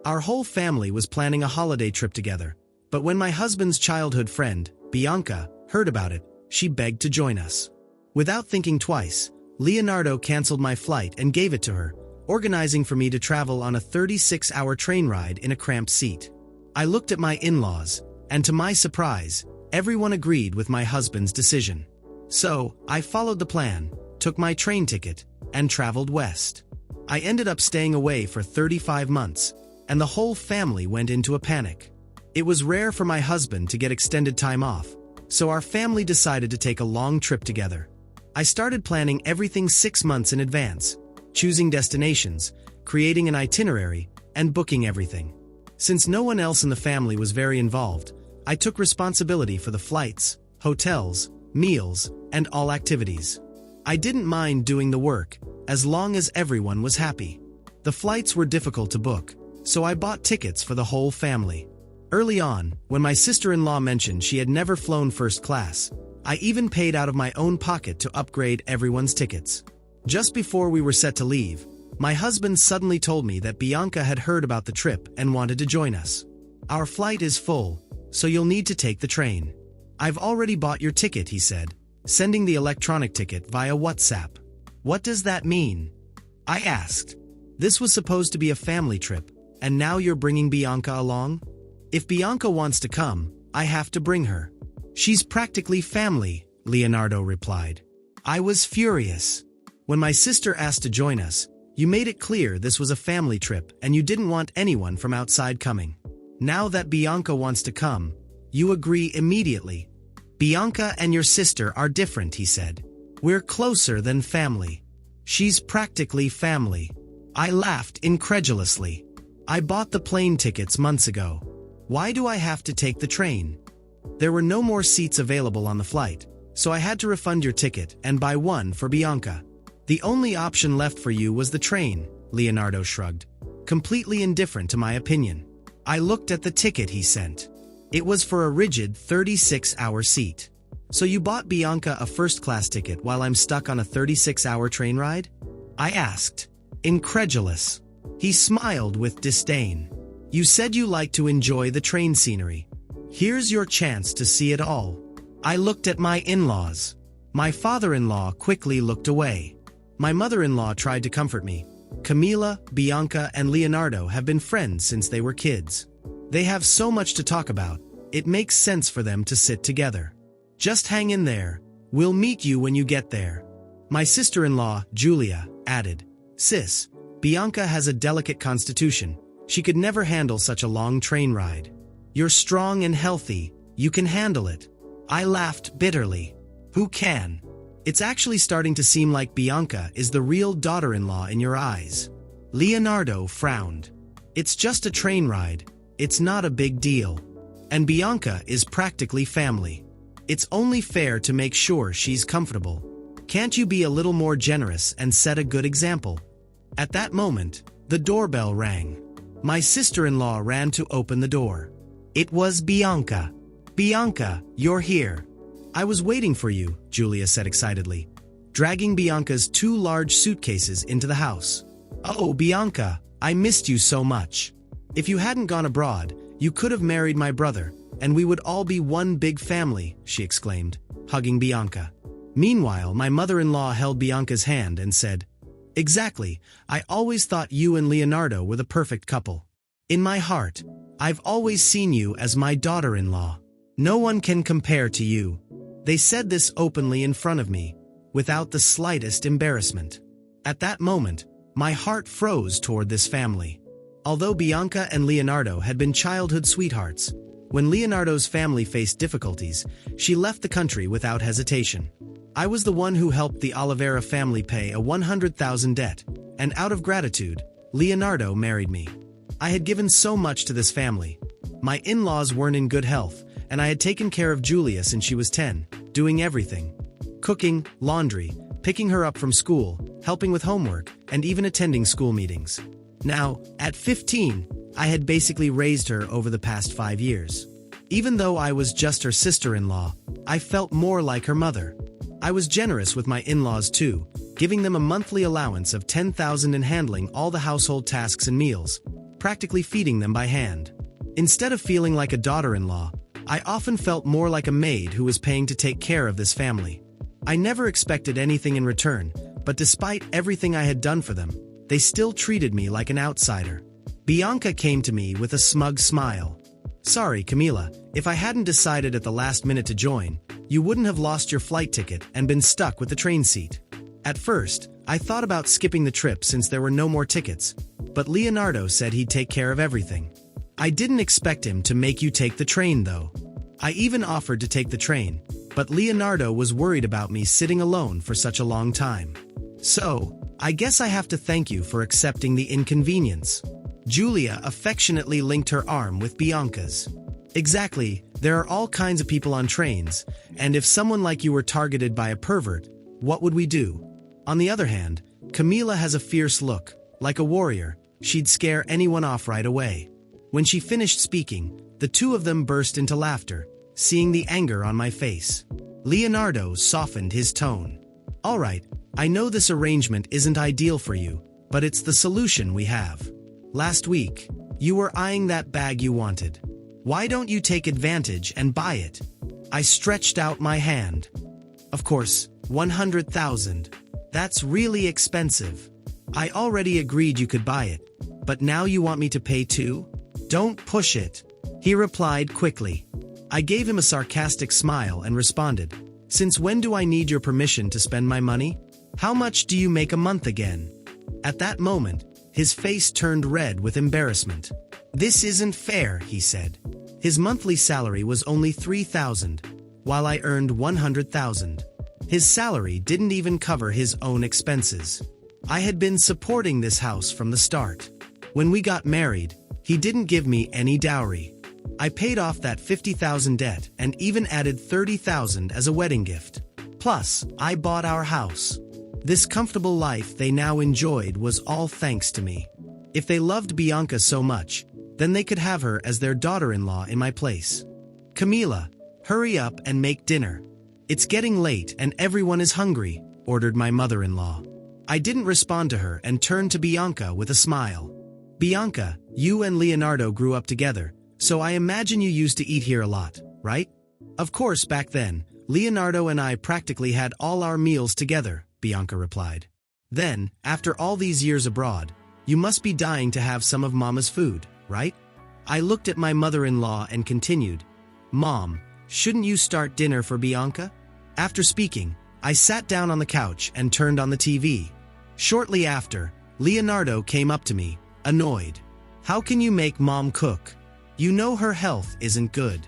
Our whole family was planning a holiday trip together, but when my husband's childhood friend, Bianca, heard about it, she begged to join us. Without thinking twice, Leonardo canceled my flight and gave it to her, organizing for me to travel on a 36-hour train ride in a cramped seat. I looked at my in-laws, and to my surprise, everyone agreed with my husband's decision. So, I followed the plan, took my train ticket, and traveled west. I ended up staying away for 35 months, and the whole family went into a panic. It was rare for my husband to get extended time off, so our family decided to take a long trip together. I started planning everything 6 months in advance, choosing destinations, creating an itinerary, and booking everything. Since no one else in the family was very involved, I took responsibility for the flights, hotels, meals, and all activities. I didn't mind doing the work, as long as everyone was happy. The flights were difficult to book, so I bought tickets for the whole family. Early on, when my sister-in-law mentioned she had never flown first class, I even paid out of my own pocket to upgrade everyone's tickets. Just before we were set to leave, my husband suddenly told me that Bianca had heard about the trip and wanted to join us. "Our flight is full, so you'll need to take the train." "I've already bought your ticket," he said, sending the electronic ticket via WhatsApp. "What does that mean?" I asked. "This was supposed to be a family trip, and now you're bringing Bianca along?" "If Bianca wants to come, I have to bring her. She's practically family," Leonardo replied. I was furious. "When my sister asked to join us, you made it clear this was a family trip and you didn't want anyone from outside coming. Now that Bianca wants to come, you agree immediately." "Bianca and your sister are different," he said. "We're closer than family. She's practically family." I laughed incredulously. "I bought the plane tickets months ago. Why do I have to take the train?" "There were no more seats available on the flight, so I had to refund your ticket and buy one for Bianca. The only option left for you was the train," Leonardo shrugged, completely indifferent to my opinion. I looked at the ticket he sent. It was for a rigid 36-hour seat. "So you bought Bianca a first-class ticket while I'm stuck on a 36-hour train ride?" I asked, incredulous. He smiled with disdain. "You said you like to enjoy the train scenery. Here's your chance to see it all." I looked at my in-laws. My father-in-law quickly looked away. My mother-in-law tried to comfort me. "Camila, Bianca, and Leonardo have been friends since they were kids. They have so much to talk about, it makes sense for them to sit together. Just hang in there, we'll meet you when you get there." My sister-in-law, Julia, added, "Sis, Bianca has a delicate constitution. She could never handle such a long train ride. You're strong and healthy, you can handle it." I laughed bitterly. "Who can? It's actually starting to seem like Bianca is the real daughter-in-law in your eyes." Leonardo frowned. "It's just a train ride, it's not a big deal. And Bianca is practically family. It's only fair to make sure she's comfortable. Can't you be a little more generous and set a good example?" At that moment, the doorbell rang. My sister-in-law ran to open the door. It was Bianca. "Bianca, you're here." "I was waiting for you," Julia said excitedly, dragging Bianca's 2 large suitcases into the house. "Oh, Bianca, I missed you so much. If you hadn't gone abroad, you could have married my brother, and we would all be one big family," she exclaimed, hugging Bianca. Meanwhile, my mother-in-law held Bianca's hand and said, "Exactly, I always thought you and Leonardo were the perfect couple. In my heart, I've always seen you as my daughter-in-law. No one can compare to you." They said this openly in front of me, without the slightest embarrassment. At that moment, my heart froze toward this family. Although Bianca and Leonardo had been childhood sweethearts, when Leonardo's family faced difficulties, she left the country without hesitation. I was the one who helped the Oliveira family pay a 100,000 debt, and out of gratitude, Leonardo married me. I had given so much to this family. My in-laws weren't in good health, and I had taken care of Julia since she was 10, doing everything. Cooking, laundry, picking her up from school, helping with homework, and even attending school meetings. Now, at 15, I had basically raised her over the past 5 years. Even though I was just her sister-in-law, I felt more like her mother. I was generous with my in-laws too, giving them a monthly allowance of 10,000 and handling all the household tasks and meals, practically feeding them by hand. Instead of feeling like a daughter-in-law, I often felt more like a maid who was paying to take care of this family. I never expected anything in return, but despite everything I had done for them, they still treated me like an outsider. Bianca came to me with a smug smile. "Sorry, Camila, if I hadn't decided at the last minute to join, you wouldn't have lost your flight ticket and been stuck with the train seat." At first, I thought about skipping the trip since there were no more tickets, but Leonardo said he'd take care of everything. I didn't expect him to make you take the train though. I even offered to take the train, but Leonardo was worried about me sitting alone for such a long time. "So, I guess I have to thank you for accepting the inconvenience." Julia affectionately linked her arm with Bianca's. "Exactly, there are all kinds of people on trains, and if someone like you were targeted by a pervert, what would we do? On the other hand, Camila has a fierce look. Like a warrior, she'd scare anyone off right away." When she finished speaking, the two of them burst into laughter, seeing the anger on my face. Leonardo softened his tone. "All right, I know this arrangement isn't ideal for you, but it's the solution we have. Last week, you were eyeing that bag you wanted. Why don't you take advantage and buy it?" I stretched out my hand. "Of course, 100,000. That's really expensive. I already agreed you could buy it, but now you want me to pay too? Don't push it," he replied quickly. I gave him a sarcastic smile and responded, "Since when do I need your permission to spend my money? How much do you make a month again?" At that moment, his face turned red with embarrassment. "This isn't fair," he said. His monthly salary was only 3,000, while I earned 100,000. His salary didn't even cover his own expenses. I had been supporting this house from the start. When we got married, he didn't give me any dowry. I paid off that 50,000 debt and even added 30,000 as a wedding gift. Plus, I bought our house. This comfortable life they now enjoyed was all thanks to me. If they loved Bianca so much, then they could have her as their daughter-in-law in my place. "Camila, hurry up and make dinner. It's getting late and everyone is hungry," ordered my mother-in-law. I didn't respond to her and turned to Bianca with a smile. "Bianca, you and Leonardo grew up together, so I imagine you used to eat here a lot, right?" "Of course, back then, Leonardo and I practically had all our meals together," Bianca replied. "Then, after all these years abroad, you must be dying to have some of Mama's food, right?" I looked at my mother-in-law and continued, "Mom, shouldn't you start dinner for Bianca?" After speaking, I sat down on the couch and turned on the TV. Shortly after, Leonardo came up to me, annoyed. "How can you make Mom cook? You know her health isn't good.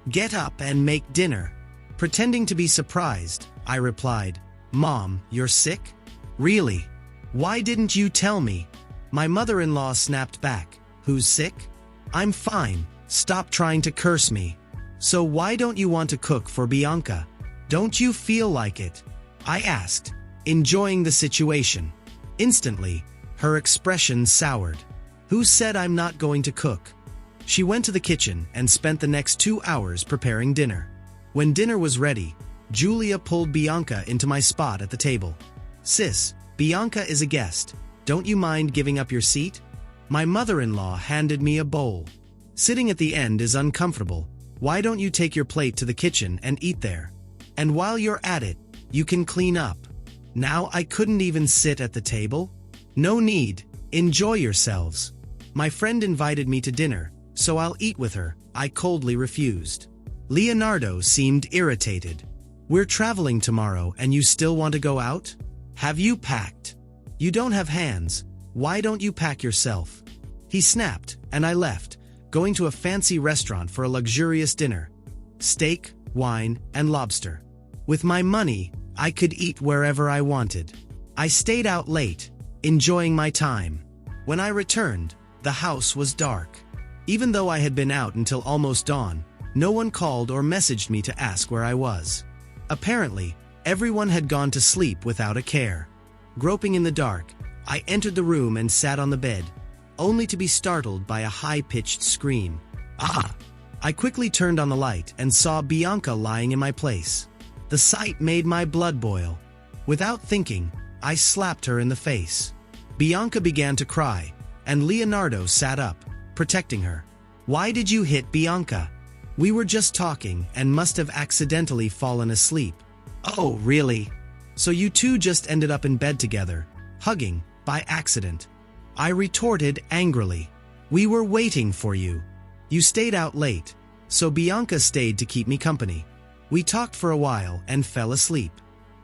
Get up and make dinner." Pretending to be surprised, I replied, "Mom, you're sick? Really? Why didn't you tell me?" My mother-in-law snapped back, "Who's sick? I'm fine, stop trying to curse me. So why don't you want to cook for Bianca? Don't you feel like it?" I asked, enjoying the situation. Instantly, her expression soured. "Who said I'm not going to cook?" She went to the kitchen and spent the next 2 hours preparing dinner. When dinner was ready, Julia pulled Bianca into my spot at the table. "Sis, Bianca is a guest. Don't you mind giving up your seat?" My mother-in-law handed me a bowl. "Sitting at the end is uncomfortable. Why don't you take your plate to the kitchen and eat there? And while you're at it, you can clean up." Now I couldn't even sit at the table? "No need, enjoy yourselves. My friend invited me to dinner, so I'll eat with her," I coldly refused. Leonardo seemed irritated. "We're traveling tomorrow and you still want to go out? Have you packed? You don't have hands, why don't you pack yourself?" He snapped, and I left, going to a fancy restaurant for a luxurious dinner. Steak, wine, and lobster. With my money, I could eat wherever I wanted. I stayed out late, enjoying my time. When I returned, the house was dark. Even though I had been out until almost dawn, no one called or messaged me to ask where I was. Apparently, everyone had gone to sleep without a care. Groping in the dark, I entered the room and sat on the bed, only to be startled by a high-pitched scream. "Ah!" I quickly turned on the light and saw Bianca lying in my place. The sight made my blood boil. Without thinking, I slapped her in the face. Bianca began to cry, and Leonardo sat up, protecting her. Why did you hit Bianca? We were just talking and must have accidentally fallen asleep. Oh, really? So you two just ended up in bed together, hugging, by accident. I retorted angrily. We were waiting for you. You stayed out late, so Bianca stayed to keep me company. We talked for a while and fell asleep.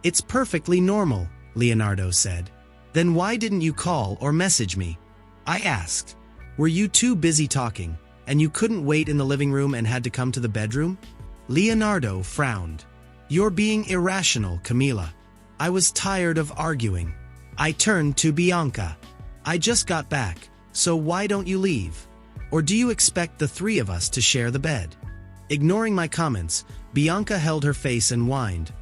It's perfectly normal, Leonardo said. Then why didn't you call or message me? I asked. Were you too busy talking, and you couldn't wait in the living room and had to come to the bedroom? Leonardo frowned. You're being irrational, Camila. I was tired of arguing. I turned to Bianca. I just got back, so why don't you leave? Or do you expect the three of us to share the bed? Ignoring my comments, Bianca held her face and whined.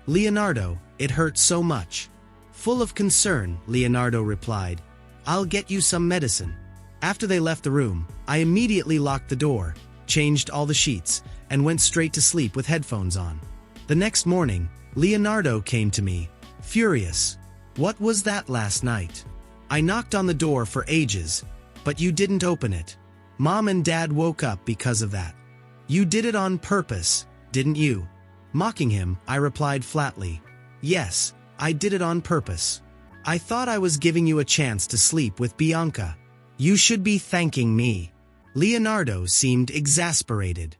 Leonardo, it hurts so much. Full of concern, Leonardo replied, I'll get you some medicine. After they left the room, I immediately locked the door, changed all the sheets, and went straight to sleep with headphones on. The next morning, Leonardo came to me, furious. What was that last night? I knocked on the door for ages, but you didn't open it. Mom and Dad woke up because of that. You did it on purpose, didn't you? Mocking him, I replied flatly, Yes, I did it on purpose. I thought I was giving you a chance to sleep with Bianca. You should be thanking me. Leonardo seemed exasperated.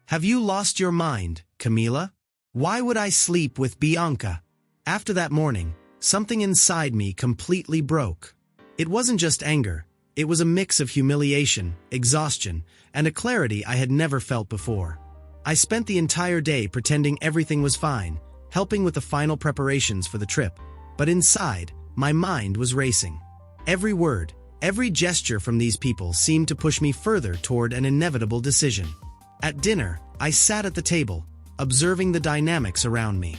Have you lost your mind, Camila? Why would I sleep with Bianca? After that morning, something inside me completely broke. It wasn't just anger. It was a mix of humiliation, exhaustion, and a clarity I had never felt before. I spent the entire day pretending everything was fine, helping with the final preparations for the trip. But inside, my mind was racing. Every word, every gesture from these people seemed to push me further toward an inevitable decision. At dinner, I sat at the table, observing the dynamics around me.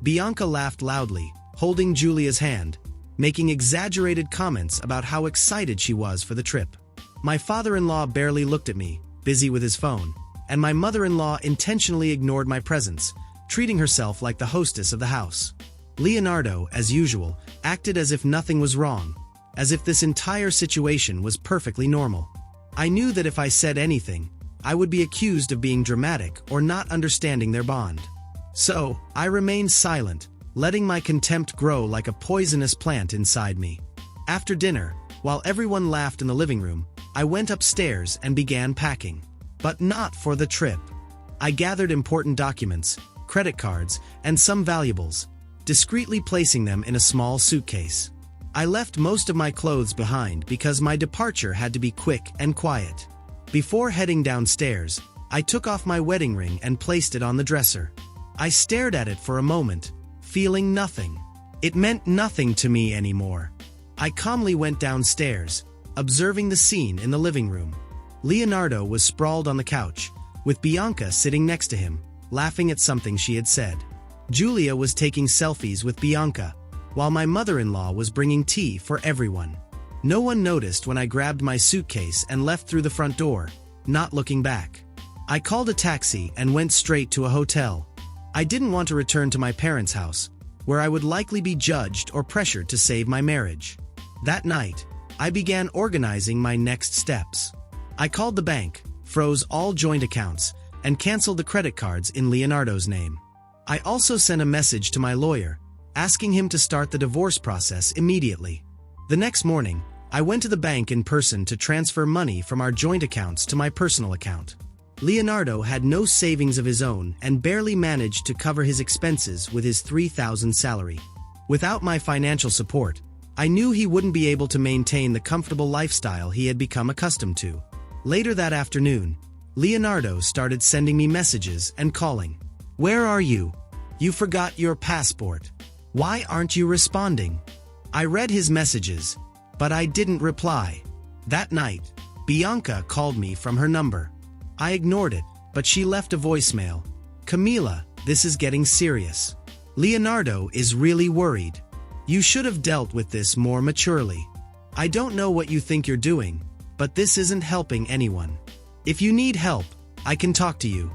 Bianca laughed loudly, holding Julia's hand, making exaggerated comments about how excited she was for the trip. My father-in-law barely looked at me, busy with his phone, and my mother-in-law intentionally ignored my presence, treating herself like the hostess of the house. Leonardo, as usual, acted as if nothing was wrong, as if this entire situation was perfectly normal. I knew that if I said anything, I would be accused of being dramatic or not understanding their bond. So, I remained silent, letting my contempt grow like a poisonous plant inside me. After dinner, while everyone laughed in the living room, I went upstairs and began packing. But not for the trip. I gathered important documents, credit cards, and some valuables, discreetly placing them in a small suitcase. I left most of my clothes behind because my departure had to be quick and quiet. Before heading downstairs, I took off my wedding ring and placed it on the dresser. I stared at it for a moment, feeling nothing. It meant nothing to me anymore. I calmly went downstairs, observing the scene in the living room. Leonardo was sprawled on the couch, with Bianca sitting next to him, laughing at something she had said. Julia was taking selfies with Bianca, while my mother-in-law was bringing tea for everyone. No one noticed when I grabbed my suitcase and left through the front door, not looking back. I called a taxi and went straight to a hotel. I didn't want to return to my parents' house, where I would likely be judged or pressured to save my marriage. That night, I began organizing my next steps. I called the bank, froze all joint accounts, and canceled the credit cards in Leonardo's name. I also sent a message to my lawyer, asking him to start the divorce process immediately. The next morning, I went to the bank in person to transfer money from our joint accounts to my personal account. Leonardo had no savings of his own and barely managed to cover his expenses with his $3,000 salary. Without my financial support, I knew he wouldn't be able to maintain the comfortable lifestyle he had become accustomed to. Later that afternoon, Leonardo started sending me messages and calling. Where are you? You forgot your passport. Why aren't you responding? I read his messages, but I didn't reply. That night, Bianca called me from her number. I ignored it, but she left a voicemail. Camila, this is getting serious. Leonardo is really worried. You should have dealt with this more maturely. I don't know what you think you're doing, but this isn't helping anyone. If you need help, I can talk to you.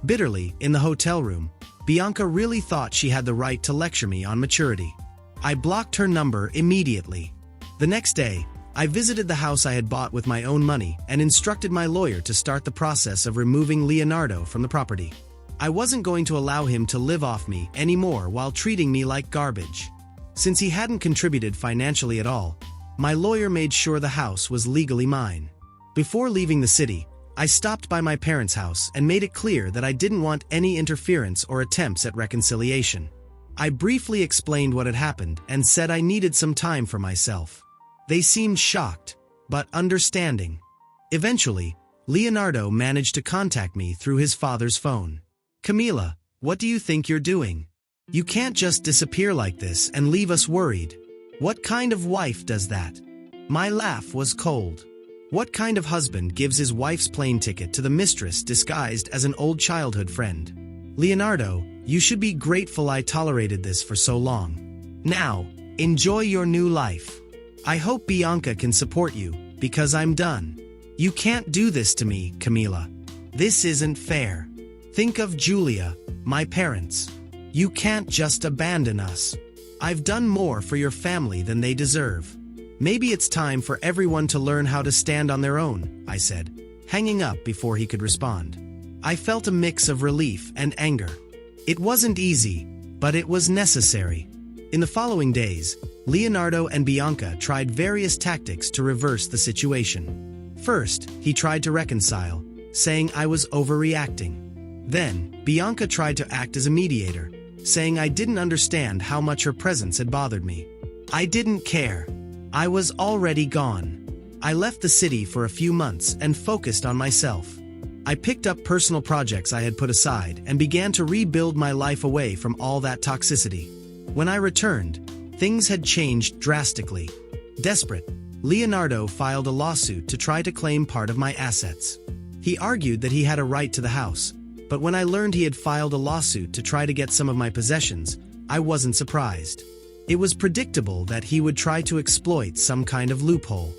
Bitterly, in the hotel room, Bianca really thought she had the right to lecture me on maturity. I blocked her number immediately. The next day, I visited the house I had bought with my own money and instructed my lawyer to start the process of removing Leonardo from the property. I wasn't going to allow him to live off me anymore while treating me like garbage. Since he hadn't contributed financially at all, my lawyer made sure the house was legally mine. Before leaving the city, I stopped by my parents' house and made it clear that I didn't want any interference or attempts at reconciliation. I briefly explained what had happened and said I needed some time for myself. They seemed shocked, but understanding. Eventually, Leonardo managed to contact me through his father's phone. "Camila, what do you think you're doing? You can't just disappear like this and leave us worried. What kind of wife does that?" My laugh was cold. What kind of husband gives his wife's plane ticket to the mistress disguised as an old childhood friend? "Leonardo, you should be grateful I tolerated this for so long. Now, enjoy your new life. I hope Bianca can support you, because I'm done. You can't do this to me, Camila. This isn't fair. Think of Julia, my parents. You can't just abandon us. I've done more for your family than they deserve. Maybe it's time for everyone to learn how to stand on their own," I said, hanging up before he could respond. I felt a mix of relief and anger. It wasn't easy, but it was necessary. In the following days, Leonardo and Bianca tried various tactics to reverse the situation. First, he tried to reconcile, saying I was overreacting. Then, Bianca tried to act as a mediator, saying I didn't understand how much her presence had bothered me. I didn't care. I was already gone. I left the city for a few months and focused on myself. I picked up personal projects I had put aside and began to rebuild my life away from all that toxicity. When I returned, things had changed drastically. Desperate, Leonardo filed a lawsuit to try to claim part of my assets. He argued that he had a right to the house, but when I learned he had filed a lawsuit to try to get some of my possessions, I wasn't surprised. It was predictable that he would try to exploit some kind of loophole.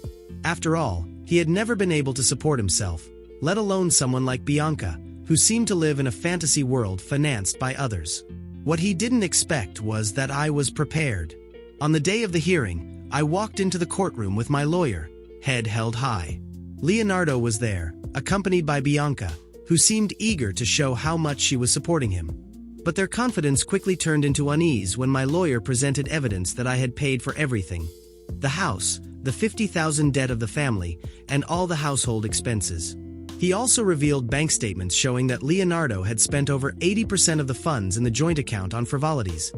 After all, he had never been able to support himself, let alone someone like Bianca, who seemed to live in a fantasy world financed by others. What he didn't expect was that I was prepared. On the day of the hearing, I walked into the courtroom with my lawyer, head held high. Leonardo was there, accompanied by Bianca, who seemed eager to show how much she was supporting him. But their confidence quickly turned into unease when my lawyer presented evidence that I had paid for everything. The house, the $50,000 debt of the family, and all the household expenses. He also revealed bank statements showing that Leonardo had spent over 80% of the funds in the joint account on frivolities,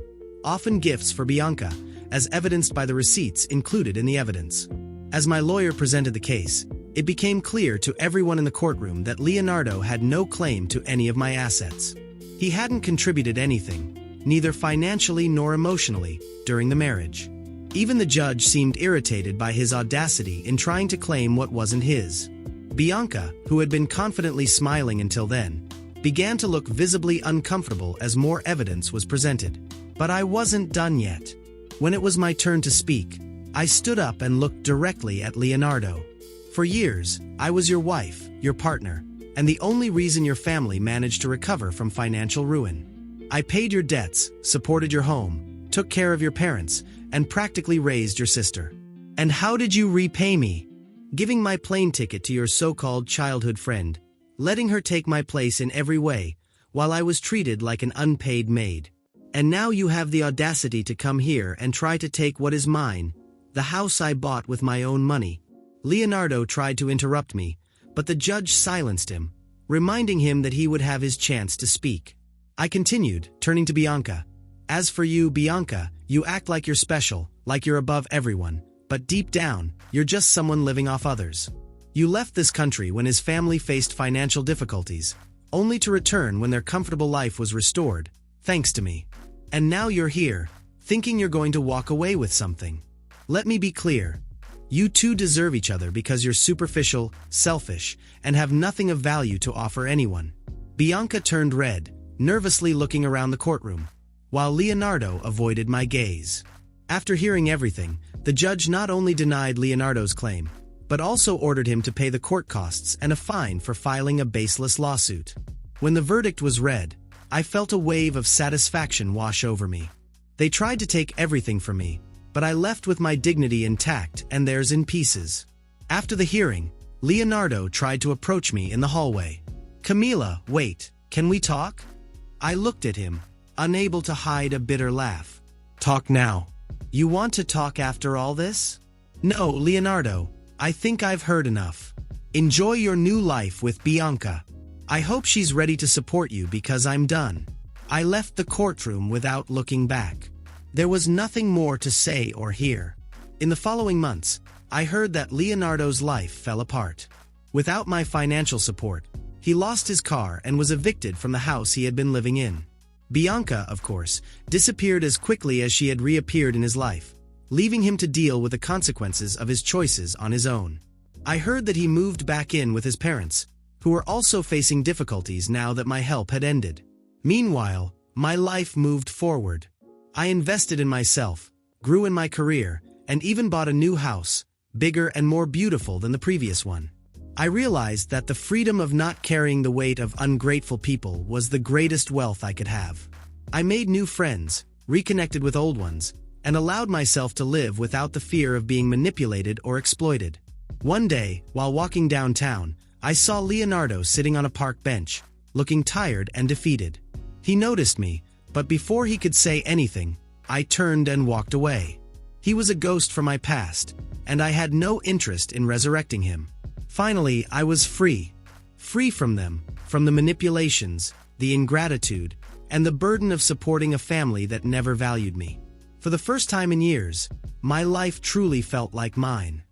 often gifts for Bianca, as evidenced by the receipts included in the evidence. As my lawyer presented the case, it became clear to everyone in the courtroom that Leonardo had no claim to any of my assets. He hadn't contributed anything, neither financially nor emotionally, during the marriage. Even the judge seemed irritated by his audacity in trying to claim what wasn't his. Bianca, who had been confidently smiling until then, began to look visibly uncomfortable as more evidence was presented. But I wasn't done yet. When it was my turn to speak, I stood up and looked directly at Leonardo. "For years, I was your wife, your partner, and the only reason your family managed to recover from financial ruin. I paid your debts, supported your home, took care of your parents, and practically raised your sister. And how did you repay me? Giving my plane ticket to your so-called childhood friend, letting her take my place in every way, while I was treated like an unpaid maid. And now you have the audacity to come here and try to take what is mine, the house I bought with my own money." Leonardo tried to interrupt me, but the judge silenced him, reminding him that he would have his chance to speak. I continued, turning to Bianca. "As for you, Bianca, you act like you're special, like you're above everyone, but deep down, you're just someone living off others. You left this country when his family faced financial difficulties, only to return when their comfortable life was restored, thanks to me. And now you're here, thinking you're going to walk away with something. Let me be clear. You two deserve each other because you're superficial, selfish, and have nothing of value to offer anyone." Bianca turned red, nervously looking around the courtroom, while Leonardo avoided my gaze. After hearing everything, the judge not only denied Leonardo's claim, but also ordered him to pay the court costs and a fine for filing a baseless lawsuit. When the verdict was read, I felt a wave of satisfaction wash over me. They tried to take everything from me, but I left with my dignity intact and theirs in pieces. After the hearing, Leonardo tried to approach me in the hallway. "Camila, wait, can we talk?" I looked at him, unable to hide a bitter laugh. "Talk now. You want to talk after all this?" "No, Leonardo, I think I've heard enough. Enjoy your new life with Bianca. I hope she's ready to support you because I'm done." I left the courtroom without looking back. There was nothing more to say or hear. In the following months, I heard that Leonardo's life fell apart. Without my financial support, he lost his car and was evicted from the house he had been living in. Bianca, of course, disappeared as quickly as she had reappeared in his life, leaving him to deal with the consequences of his choices on his own. I heard that he moved back in with his parents, who were also facing difficulties now that my help had ended. Meanwhile, my life moved forward. I invested in myself, grew in my career, and even bought a new house, bigger and more beautiful than the previous one. I realized that the freedom of not carrying the weight of ungrateful people was the greatest wealth I could have. I made new friends, reconnected with old ones, and allowed myself to live without the fear of being manipulated or exploited. One day, while walking downtown, I saw Leonardo sitting on a park bench, looking tired and defeated. He noticed me, but before he could say anything, I turned and walked away. He was a ghost from my past, and I had no interest in resurrecting him. Finally, I was free. Free from them, from the manipulations, the ingratitude, and the burden of supporting a family that never valued me. For the first time in years, my life truly felt like mine.